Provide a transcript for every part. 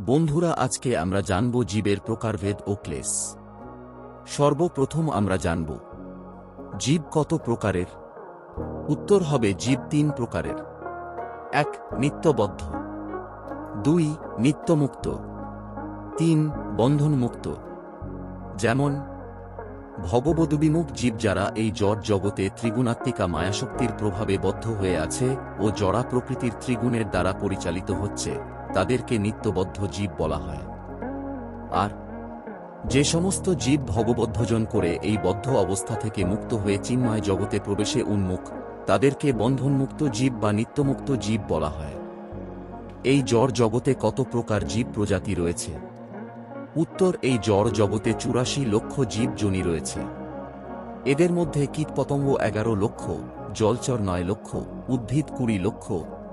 বন্ধুরা, আজকে আমরা জানব জীবের প্রকারভেদ ও ক্লেশ। সর্বপ্রথম আমরা জানব জীব কত প্রকারের। উত্তর হবে জীব ৩ প্রকারের। ১. নিত্যবদ্ধ। ২. নিত্যমুক্ত। ৩. বন্ধনমুক্ত। যেমন ভগবদ্বিমুখ জীব, যারা এই জড় জগতে ত্রিগুণাত্মিকা মায়াশক্তির প্রভাবে বদ্ধ হয়ে আছে ও জড়া প্রকৃতির ত্রিগুণের দ্বারা পরিচালিত হচ্ছে, তাদেরকে নিত্যবদ্ধ জীব বলা হয়। আর যে সমস্ত জীব ভগবদ্ধজন করে এই বদ্ধ অবস্থা থেকে মুক্ত হয়ে চিন্ময় জগতে প্রবেশে উন্মুখ, তাদেরকে বন্ধনমুক্ত জীব বা নিত্যমুক্ত জীব বলা হয়। এই জড় জগতে কত প্রকার জীব প্রজাতি রয়েছে? উত্তর: এই জড় জগতে ৮৪ লক্ষ জীব যোনি রয়েছে। এদের মধ্যে কীটপতঙ্গ ১১ লক্ষ, জলচর ৯ লক্ষ, উদ্ভিদ ২০ লক্ষ,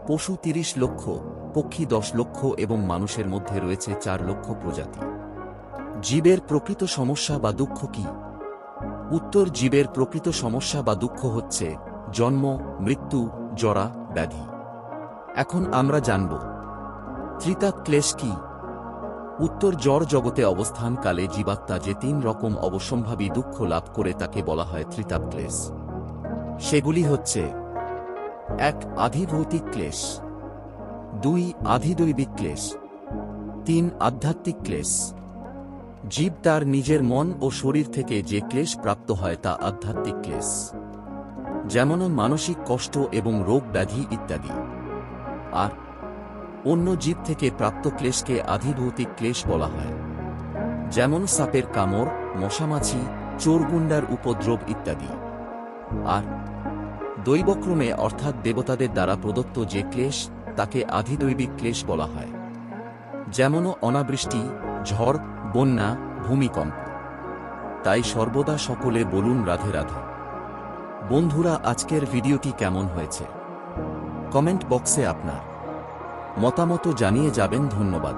পশু ৩০ লক্ষ, পক্ষী ১০ লক্ষ এবং মানুষের মধ্যে রয়েছে ৪ লক্ষ প্রজাতি। জীবের প্রকৃত সমস্যা বা দুঃখ কি? উত্তর: জীবের প্রকৃত সমস্যা বা দুঃখ হচ্ছে জন্ম, মৃত্যু, জরা, ব্যাধি। এখন আমরা জানব ত্রিতাপ ক্লেশ কি। উত্তর: জড় জগতে অবস্থানকালে জীবাত্মা যে ৩ রকম অবশ্যম্ভাবী দুঃখ লাভ করে তাকে বলা হয় ত্রিতাপ ক্লেশ। সেগুলি হচ্ছে: ১. আধিভৌতিক ক্লেশ। ২. আধিদৈবিক ক্লেশ। ৩. আধ্যাত্মিক ক্লেশ। জীব তার নিজের মন ও শরীর থেকে যে ক্লেশ প্রাপ্ত হয় তা আধ্যাত্মিক ক্লেশ, যেমন মানসিক কষ্ট এবং রোগ ব্যাধি ইত্যাদি। আর অন্য জীব থেকে প্রাপ্ত ক্লেশকে আধিভৌতিক ক্লেশ বলা হয়, যেমন সাপের কামড়, মশামাছি, চোরগুন্ডার উপদ্রব ইত্যাদি। আর দৈবক্রমে অর্থাৎ দেবতাদের দ্বারা প্রদত্ত যে ক্লেশ, তাকে আধিদৈবিক ক্লেশ বলা হয়, যেমন অনাবৃষ্টি, ঝড়, বন্যা, ভূমিকম্প। তাই সর্বদা সকলে বলুন রাধে রাধে। বন্ধুরা, আজকের ভিডিওটি কেমন হয়েছে কমেন্ট বক্সে আপনার মতামত জানিয়ে যাবেন। ধন্যবাদ।